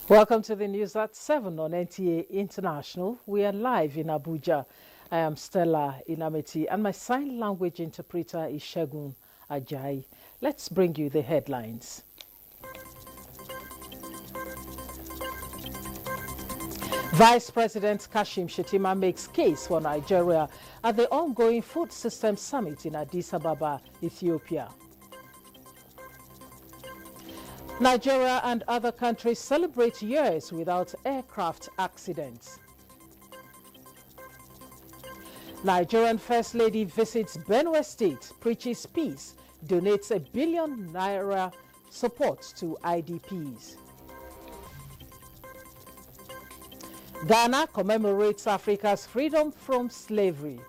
Welcome to the news at 7 on NTA International. We are live in Abuja. I am Stella Inameti and my sign language interpreter is Shegun Ajayi. Let's bring you the headlines. Vice President Kashim Shettima makes case for Nigeria at the ongoing Food Systems Summit in Addis Ababa, Ethiopia. Nigeria and other countries celebrate years without aircraft accidents. Nigerian First Lady visits Benue State, preaches peace, donates ₦1 billion support to IDPs. Ghana commemorates Africa's freedom from slavery.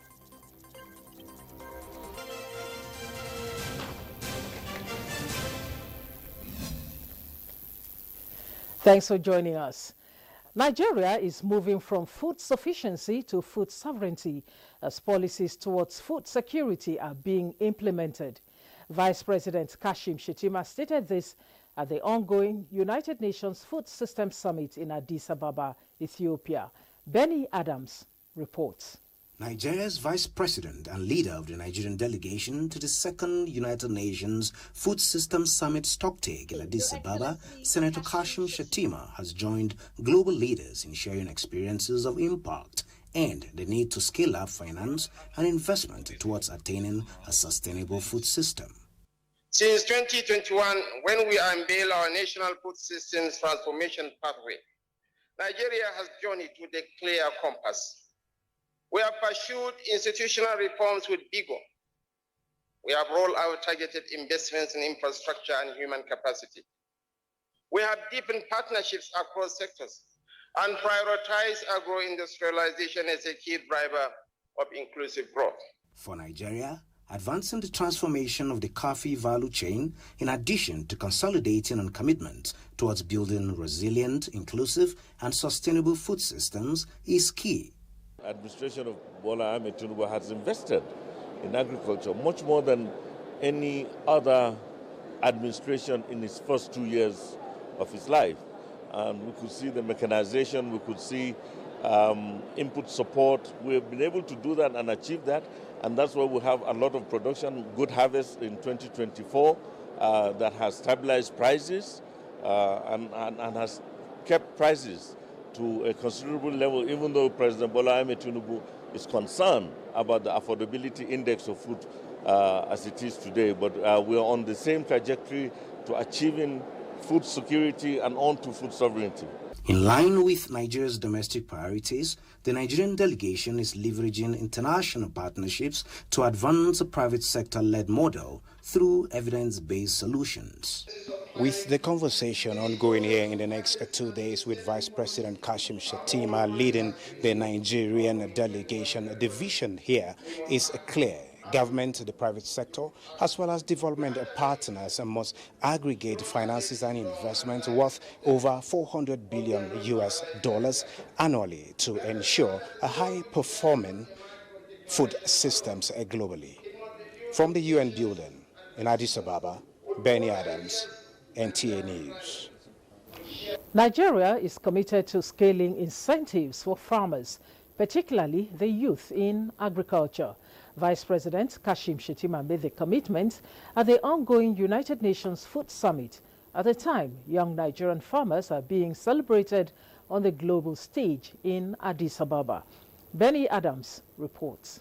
Thanks for joining us. Nigeria is moving from food sufficiency to food sovereignty as policies towards food security are being implemented. Vice President Kashim Shettima stated this at the ongoing United Nations Food Systems Summit in Addis Ababa, Ethiopia. Benny Adams reports. Nigeria's Vice President and leader of the Nigerian delegation to the second United Nations Food Systems Summit stocktake in Addis Ababa, Senator Kashim Shettima has joined global leaders in sharing experiences of impact and the need to scale up finance and investment towards attaining a sustainable food system. Since 2021, when we unveil our national food systems transformation pathway, Nigeria has journeyed with a clear compass. We have pursued institutional reforms with vigor. We have rolled out targeted investments in infrastructure and human capacity. We have deepened partnerships across sectors and prioritized agro-industrialization as a key driver of inclusive growth. For Nigeria, advancing the transformation of the coffee value chain, in addition to consolidating on commitment towards building resilient, inclusive, and sustainable food systems, is key. Administration of Bola Ahmed Tinubu has invested in agriculture much more than any other administration in its first 2 years of its life. And we could see the mechanization, we could see input support. We have been able to do that and achieve that, and that's why we have a lot of production, good harvest in 2024 that has stabilized prices and has kept prices to a considerable level, even though President Bola Ahmed Tinubu is concerned about the affordability index of food as it is today. But we are on the same trajectory to achieving food security and on to food sovereignty. In line with Nigeria's domestic priorities, the Nigerian delegation is leveraging international partnerships to advance a private sector-led model through evidence-based solutions. With the conversation ongoing here in the next 2 days with Vice President Kashim Shettima leading the Nigerian delegation, the vision here is clear. Government, the private sector, as well as development partners must aggregate finances and investments worth over $400 billion annually to ensure a high-performing food systems globally. From the UN building in Addis Ababa, Benny Adams, NTA News. Nigeria is committed to scaling incentives for farmers, particularly the youth in agriculture. Vice President Kashim Shettima made the commitment at the ongoing United Nations Food Summit. At the time, young Nigerian farmers are being celebrated on the global stage in Addis Ababa. Benny Adams reports.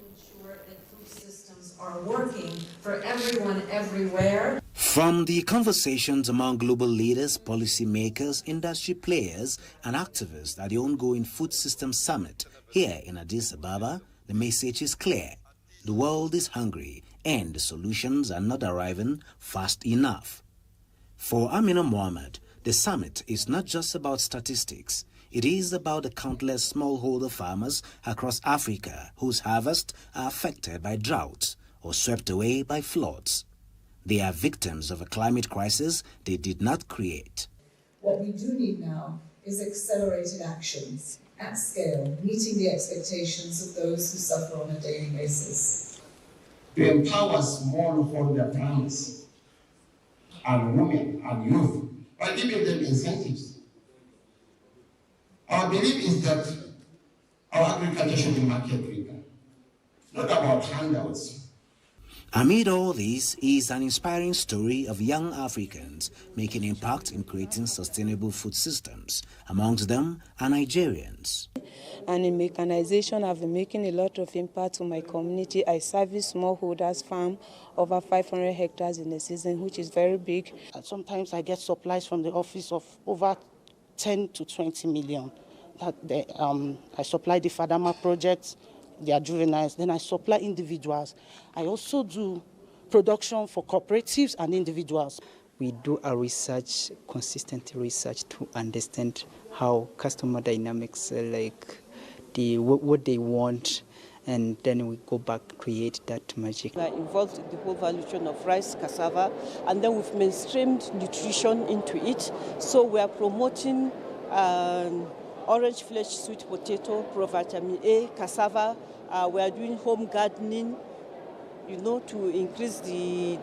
Ensure that food systems are working for everyone everywhere. From the conversations among global leaders, policymakers, industry players, and activists at the ongoing Food Systems Summit here in Addis Ababa, the message is clear. The world is hungry and the solutions are not arriving fast enough. For Amina Mohammed, the summit is not just about statistics. It is about the countless smallholder farmers across Africa whose harvests are affected by droughts or swept away by floods. They are victims of a climate crisis they did not create. What we do need now is accelerated actions at scale, meeting the expectations of those who suffer on a daily basis. To empower smallholder farmers and women and youth by giving them incentives Our belief is that our agriculture should be market-driven, not about handouts. Amid all this is an inspiring story of young Africans making impact in creating sustainable food systems. Amongst them are Nigerians. And in mechanization, I've been making a lot of impact to my community. I service smallholders farm over 500 hectares in a season, which is very big. And sometimes I get supplies from the office of over 10 to 20 million. I supply the Fadama projects, they are juveniles, then I supply individuals. I also do production for cooperatives and individuals. We do a research, consistent research to understand how customer dynamics like what they want, and then we go back, create that magic. We are involved in the whole value chain of rice, cassava, and then we've mainstreamed nutrition into it. So we are promoting orange flesh, sweet potato, provitamin A, cassava. We are doing home gardening, to increase the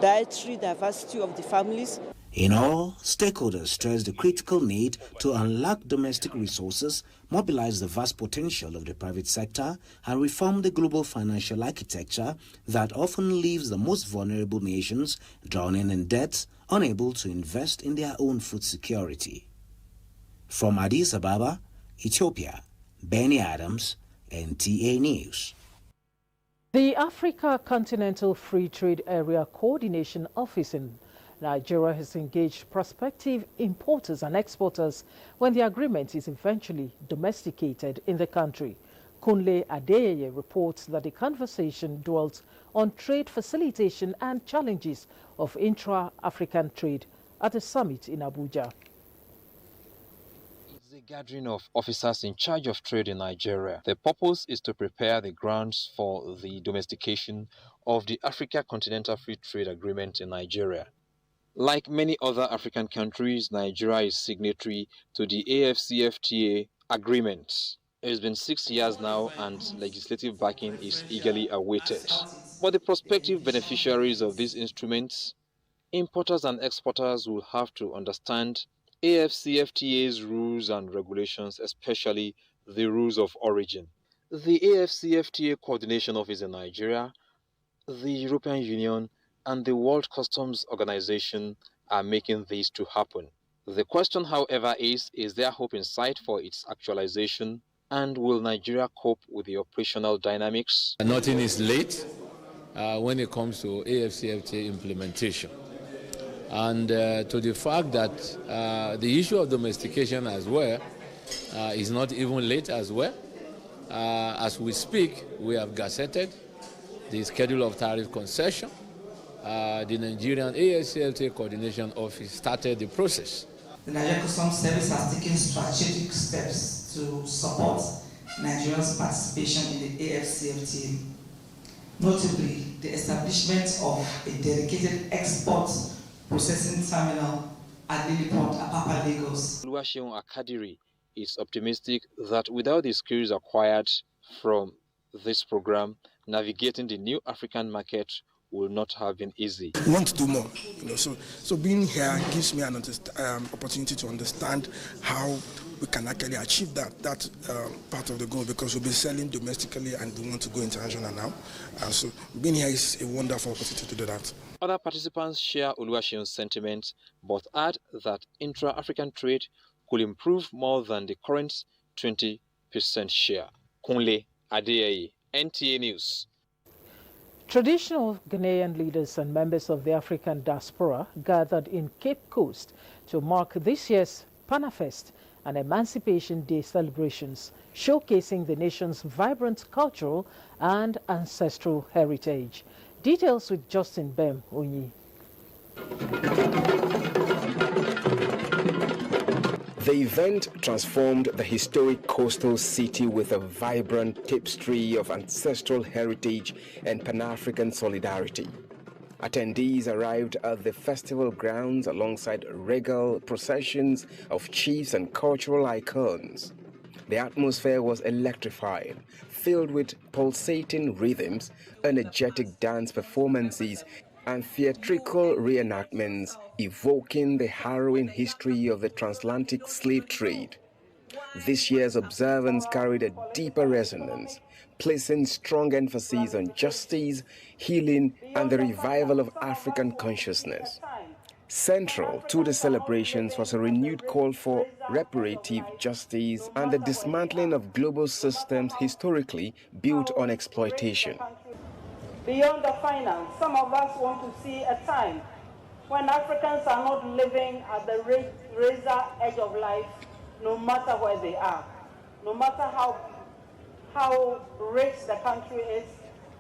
dietary diversity of the families. In all, stakeholders stress the critical need to unlock domestic resources, mobilize the vast potential of the private sector, and reform the global financial architecture that often leaves the most vulnerable nations drowning in debt, unable to invest in their own food security. From Addis Ababa, Ethiopia, Benny Adams, NTA News. The Africa Continental Free Trade Area Coordination Office in Nigeria has engaged prospective importers and exporters when the agreement is eventually domesticated in the country. Kunle Adeyeye reports that the conversation dwelt on trade facilitation and challenges of intra-African trade at a summit in Abuja. A gathering of officers in charge of trade in Nigeria. The purpose is to prepare the grounds for the domestication of the Africa Continental Free Trade Agreement in Nigeria. Like many other African countries, Nigeria is signatory to the AFCFTA agreement. It has been 6 years now and legislative backing is eagerly awaited. But the prospective beneficiaries of these instruments, importers and exporters, will have to understand AFCFTA's rules and regulations, especially the rules of origin. The AFCFTA Coordination Office in Nigeria, the European Union, and the World Customs Organization are making this to happen. The question, however, is there hope in sight for its actualization, and will Nigeria cope with the operational dynamics? Nothing is late when it comes to AFCFTA implementation. And to the fact that the issue of domestication as well is not even late as well. As we speak, we have gazetted the schedule of tariff concession. The Nigerian AFCFTA Coordination Office started the process. The Nigerian Customs Service has taken strategic steps to support Nigeria's participation in the AFCFTA, notably the establishment of a dedicated export processing terminal at Lilliport, Apapa, Lagos. Oluwaseun Akadiri is optimistic that without the skills acquired from this program, navigating the new African market will not have been easy. We want to do more, so being here gives me an opportunity to understand how we can actually achieve that part of the goal, because we'll be selling domestically and we want to go international now. So being here is a wonderful opportunity to do that. Other participants share Oluwaseun's sentiment, but add that intra-African trade could improve more than the current 20% share. Kunle Adeyeye, NTA News. Traditional Ghanaian leaders and members of the African diaspora gathered in Cape Coast to mark this year's Panafest and Emancipation Day celebrations, showcasing the nation's vibrant cultural and ancestral heritage. Details with Justin Bem Onyi. The event transformed the historic coastal city with a vibrant tapestry of ancestral heritage and Pan-African solidarity. Attendees arrived at the festival grounds alongside regal processions of chiefs and cultural icons. The atmosphere was electrifying, filled with pulsating rhythms, energetic dance performances, and theatrical reenactments evoking the harrowing history of the transatlantic slave trade. this year's observance carried a deeper resonance, placing strong emphasis on justice, healing, and the revival of African consciousness. Central to the celebrations was a renewed call for reparative justice and the dismantling of global systems historically built on exploitation. Beyond the finance, some of us want to see a time when Africans are not living at the razor edge of life, no matter where they are, no matter how rich the country is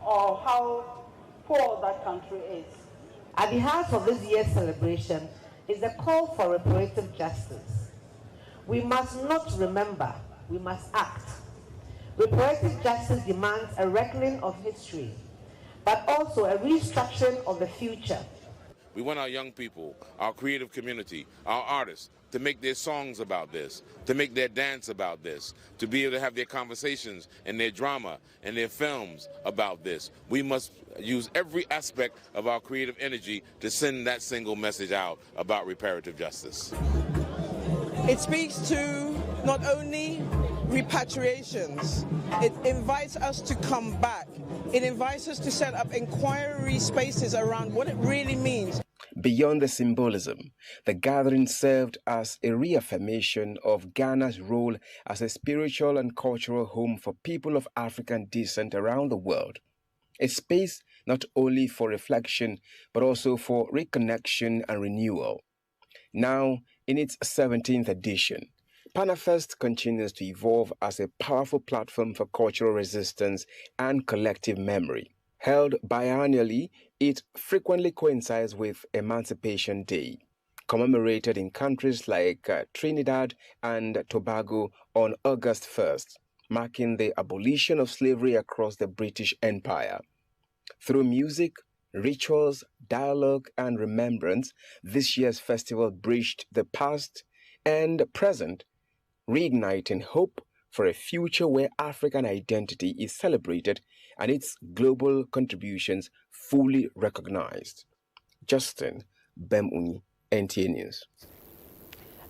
or how poor that country is. At the heart of this year's celebration is a call for reparative justice. We must not remember, we must act. Reparative justice demands a reckoning of history, but also a restructuring of the future. We want our young people, our creative community, our artists to make their songs about this, to make their dance about this, to be able to have their conversations and their drama and their films about this. We must use every aspect of our creative energy to send that single message out about reparative justice. It speaks to not only repatriations, it invites us to come back. It invites us to set up inquiry spaces around what it really means. Beyond the symbolism, the gathering served as a reaffirmation of Ghana's role as a spiritual and cultural home for people of African descent around the world. A space not only for reflection, but also for reconnection and renewal. Now, in its 17th edition, Panafest continues to evolve as a powerful platform for cultural resistance and collective memory. Held biannually, it frequently coincides with Emancipation Day, commemorated in countries like Trinidad and Tobago on August 1st, marking the abolition of slavery across the British Empire. Through music, rituals, dialogue, and remembrance, this year's festival bridged the past and present, reigniting hope for a future where African identity is celebrated and its global contributions fully recognized. Justin Bemuni, NTA News.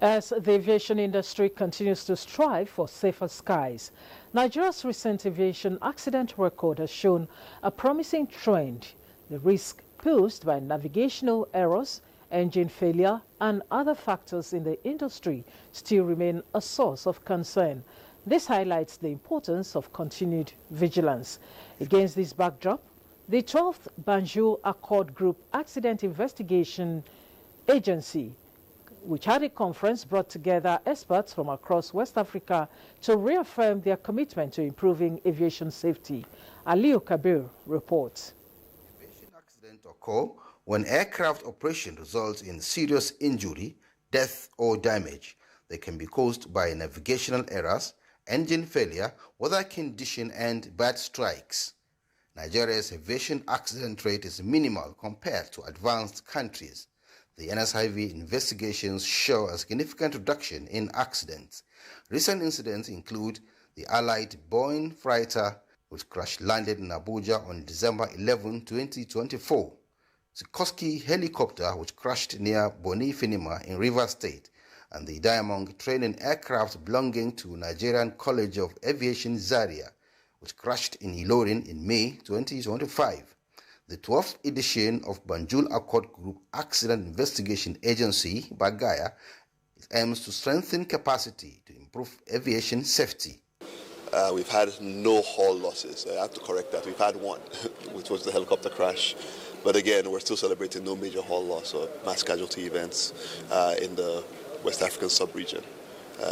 As the aviation industry continues to strive for safer skies, Nigeria's recent aviation accident record has shown a promising trend. The risk posed by navigational errors, engine failure, and other factors in the industry still remain a source of concern. This highlights the importance of continued vigilance. Against this backdrop, the 12th Banjul Accord Group Accident Investigation Agency, which had a conference, brought together experts from across West Africa to reaffirm their commitment to improving aviation safety. Aliyu Kabir reports. Aviation accidents occur when aircraft operation results in serious injury, death, or damage. They can be caused by navigational errors, engine failure, weather condition, and bad strikes. Nigeria's aviation accident rate is minimal compared to advanced countries. The NSIV investigations show a significant reduction in accidents. Recent incidents include the Allied Boeing freighter, which crash-landed in Abuja on December 11, 2024, Sikorsky helicopter, which crashed near Boni Finima in Rivers State, and the Diamond training aircraft belonging to Nigerian College of Aviation Zaria, which crashed in Ilorin in May 2025. The 12th edition of Banjul Accord Group Accident Investigation Agency, Bagaya, aims to strengthen capacity to improve aviation safety. We've had no hull losses. I have to correct that. We've had one, which was the helicopter crash. But again, we're still celebrating no major hull loss or mass casualty events in the West African sub-region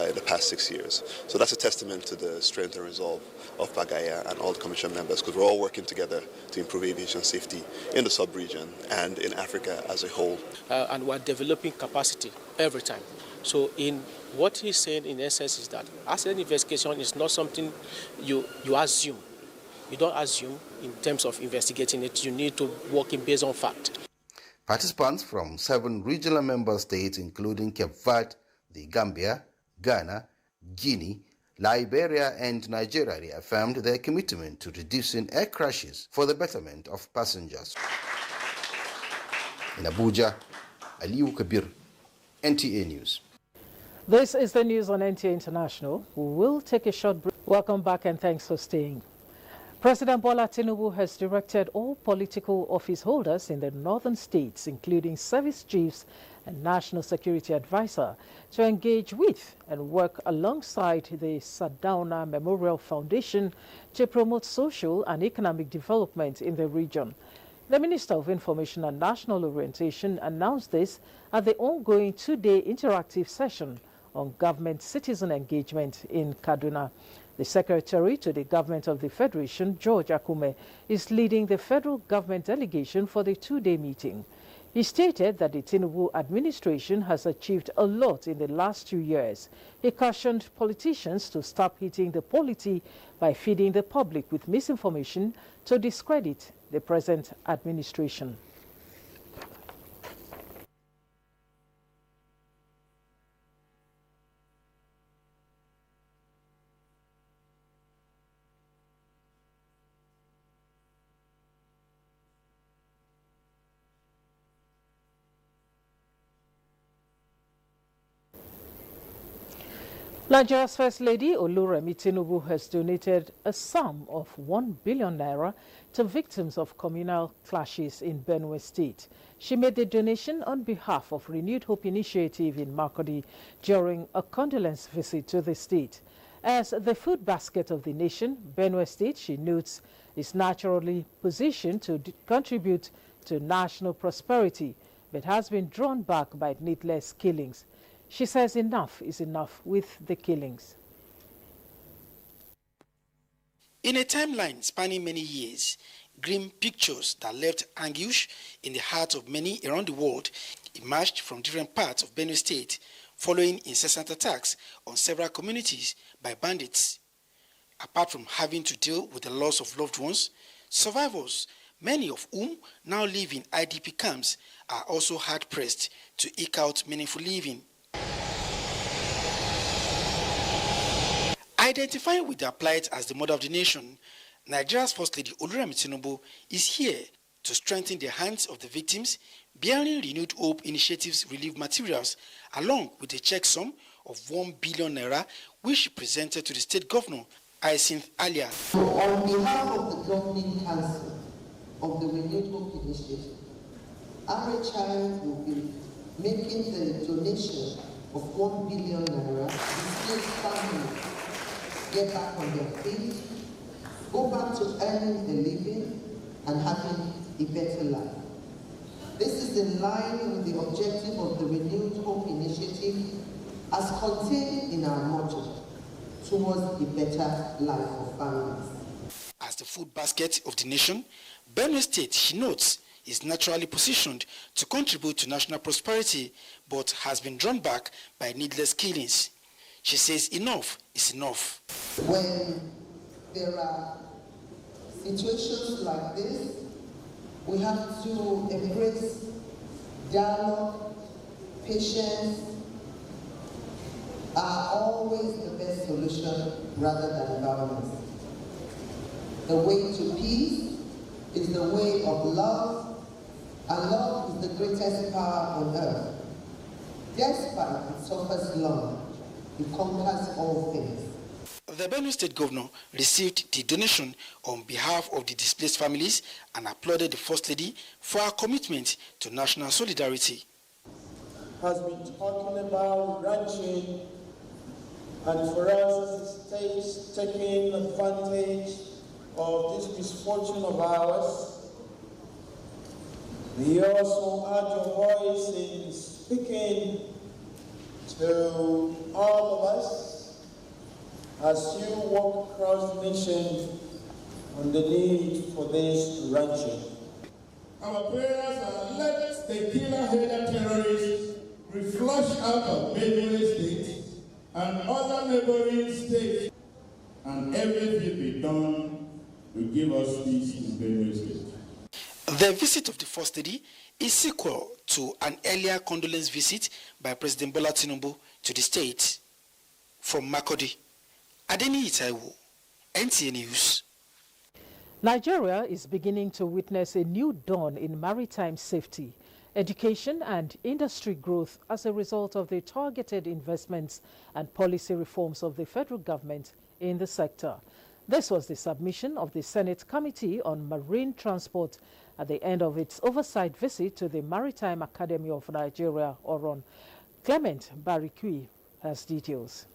in the past 6 years. So that's a testament to the strength and resolve of Bagaya and all the Commission members, because we're all working together to improve aviation safety in the sub-region and in Africa as a whole. And we're developing capacity every time. So in what he's saying in essence is that accident investigation is not something you assume. You don't assume in terms of investigating it. You need to work in based on fact. Participants from 7 regional member states, including Cape Verde, the Gambia, Ghana, Guinea, Liberia, and Nigeria, reaffirmed their commitment to reducing air crashes for the betterment of passengers. In Abuja, Aliyu Kabir, NTA News. This is the news on NTA International. We will take a short break. Welcome back and thanks for staying. President Bola Tinubu has directed all political office holders in the northern states, including service chiefs and national security advisor, to engage with and work alongside the Sardauna Memorial Foundation to promote social and economic development in the region. The Minister of Information and National Orientation announced this at the ongoing two-day interactive session on government-citizen engagement in Kaduna. The Secretary to the Government of the Federation, George Akume, is leading the federal government delegation for the two-day meeting. He stated that the Tinubu administration has achieved a lot in the last 2 years. He cautioned politicians to stop hitting the polity by feeding the public with misinformation to discredit the present administration. Nigeria's First Lady Oluremi Tinubu has donated a sum of 1 billion naira to victims of communal clashes in Benue State. She made the donation on behalf of Renewed Hope Initiative in Makurdi during a condolence visit to the state. As the food basket of the nation, Benue State, she notes, is naturally positioned to contribute to national prosperity, but has been drawn back by needless killings. She says enough is enough with the killings. In a timeline spanning many years, grim pictures that left anguish in the hearts of many around the world emerged from different parts of Benue State following incessant attacks on several communities by bandits. Apart from having to deal with the loss of loved ones, survivors, many of whom now live in IDP camps, are also hard-pressed to eke out meaningful living. Identifying with their plight as the mother of the nation, Nigeria's First Lady Oluremi Tinubu is here to strengthen the hands of the victims, bearing Renewed Hope Initiative's relief materials, along with a check sum of 1 billion naira, which she presented to the state governor, Hyacinth Alia. On behalf of the Governing Council of the Renewed Hope Initiative, RHI will be making the donation of 1 billion naira to displaced families get back on their feet, go back to earning a living and having a better life. This is in line with the objective of the Renewed Hope Initiative as contained in our motto, towards a better life for families. As the food basket of the nation, Benue State, she notes, is naturally positioned to contribute to national prosperity, but has been drawn back by needless killings. She says enough is enough. When there are situations like this, we have to embrace dialogue. Patience are always the best solution rather than violence. The way to peace is the way of love, and love is the greatest power on earth. Despite it suffers long, it conquers all things. The Benue State Governor received the donation on behalf of the displaced families and applauded the First Lady for her commitment to national solidarity. Has been talking about ranching, and for us as a state taking advantage of this misfortune of ours, we also add your voice in speaking to all of us as you walk across the nation on the need for this ranching. Our prayers are let the killer-headed terrorists be flushed out of Benue State and other neighboring states, and everything be done to give us peace in Benue State. The visit of the First Lady is sequel to an earlier condolence visit by President Bola Tinubu to the state. From Makurdi, Adeni Itaiwo, NTA News. Nigeria is beginning to witness a new dawn in maritime safety. education and industry growth as a result of the targeted investments and policy reforms of the federal government in the sector. This was the submission of the Senate Committee on Marine Transport at the end of its oversight visit to the Maritime Academy of Nigeria, Oron. Clement Barikui has details.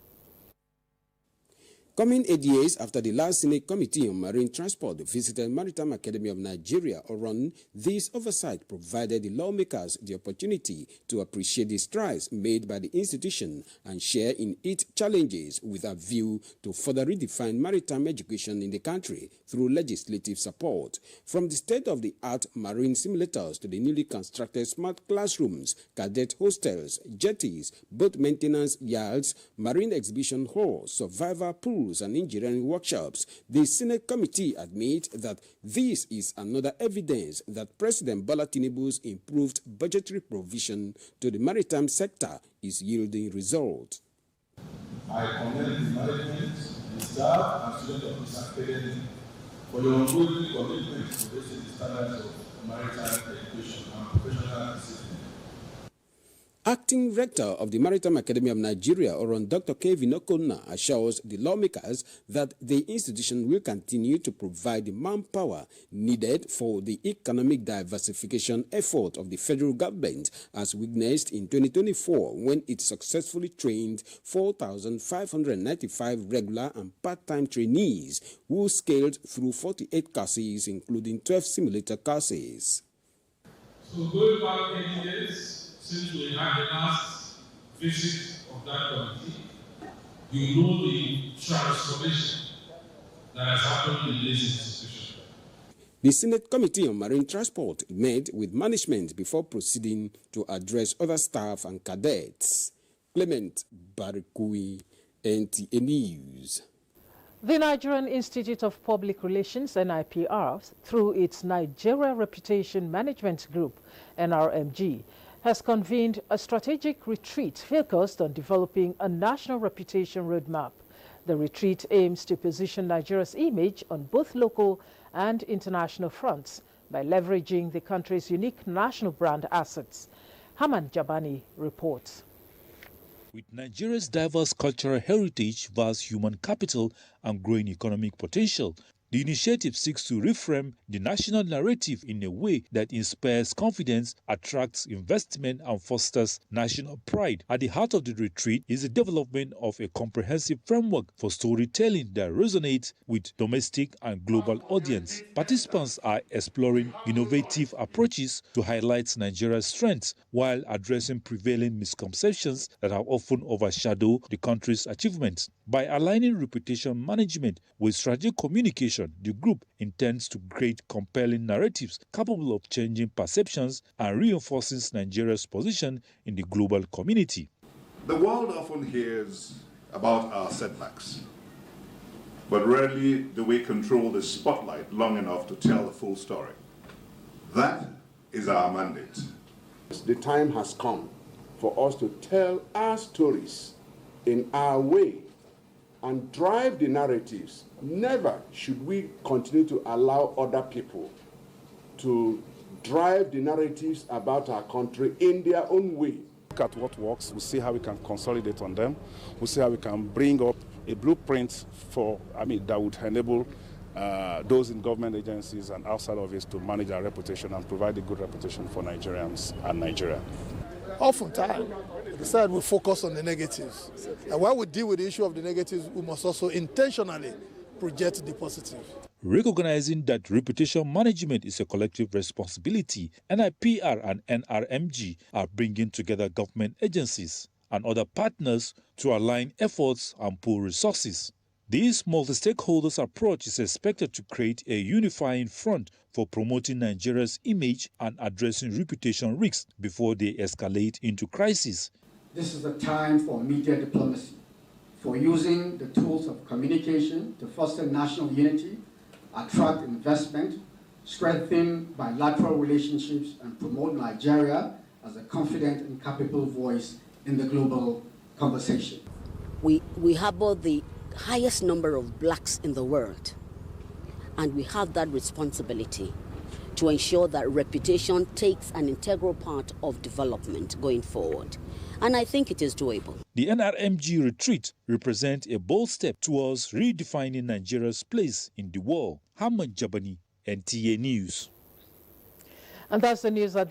Coming 8 years after the last Senate Committee on Marine Transport visited Maritime Academy of Nigeria, Oron, this oversight provided the lawmakers the opportunity to appreciate the strides made by the institution and share in its challenges with a view to further redefine maritime education in the country through legislative support. From the state-of-the-art marine simulators to the newly constructed smart classrooms, cadet hostels, jetties, boat maintenance yards, marine exhibition halls, survivor pools, and engineering workshops, the Senate Committee admits that this is another evidence that President Bola Tinubu's improved budgetary provision to the maritime sector is yielding results. I commend the management, the staff, and students of this academy for your ongoing commitment to raising the standards of maritime education and professional assistance. Acting Rector of the Maritime Academy of Nigeria, Oron Dr. Kevin Okonna, assures the lawmakers that the institution will continue to provide the manpower needed for the economic diversification effort of the federal government, as witnessed in 2024 when it successfully trained 4,595 regular and part-time trainees who scaled through 48 courses, including 12 simulator courses. So going back 8 years, since we had the last visit of that committee, you know the transformation that has happened in this institution. The Senate Committee on Marine Transport met with management before proceeding to address other staff and cadets. Clement Barikui, NTA News. The Nigerian Institute of Public Relations, NIPR, through its Nigeria Reputation Management Group, NRMG, has convened a strategic retreat focused on developing a national reputation roadmap. The retreat aims to position Nigeria's image on both local and international fronts by leveraging the country's unique national brand assets. Haman Jabani reports. With Nigeria's diverse cultural heritage, vast human capital, and growing economic potential, the initiative seeks to reframe the national narrative in a way that inspires confidence, attracts investment, and fosters national pride. At the heart of the retreat is the development of a comprehensive framework for storytelling that resonates with domestic and global audience. Participants are exploring innovative approaches to highlight Nigeria's strengths while addressing prevailing misconceptions that have often overshadowed the country's achievements. By aligning reputation management with strategic communication, the group intends to create compelling narratives capable of changing perceptions and reinforcing Nigeria's position in the global community. The world often hears about our setbacks, but rarely do we control the spotlight long enough to tell the full story. That is our mandate. The time has come for us to tell our stories in our way and drive the narratives. Never should we continue to allow other people to drive the narratives about our country in their own way. Look at what works, we'll see how we can consolidate on them, we'll see how we can bring up a blueprint that would enable those in government agencies and outside of it to manage our reputation and provide a good reputation for Nigerians and Nigeria. Oftentimes, we said we focus on the negatives. And while we deal with the issue of the negatives, we must also intentionally project the positive. Recognizing that reputation management is a collective responsibility, NIPR and NRMG are bringing together government agencies and other partners to align efforts and pool resources. This multi-stakeholders approach is expected to create a unifying front for promoting Nigeria's image and addressing reputation risks before they escalate into crisis. This is a time for media diplomacy, for using the tools of communication to foster national unity, attract investment, strengthen bilateral relationships, and promote Nigeria as a confident and capable voice in the global conversation. We harbor the highest number of blacks in the world, and we have that responsibility to ensure that reputation takes an integral part of development going forward. And I think it is doable. The NRMG retreat represents a bold step towards redefining Nigeria's place in the world. Hamad Jabani, NTA News. And that's the news at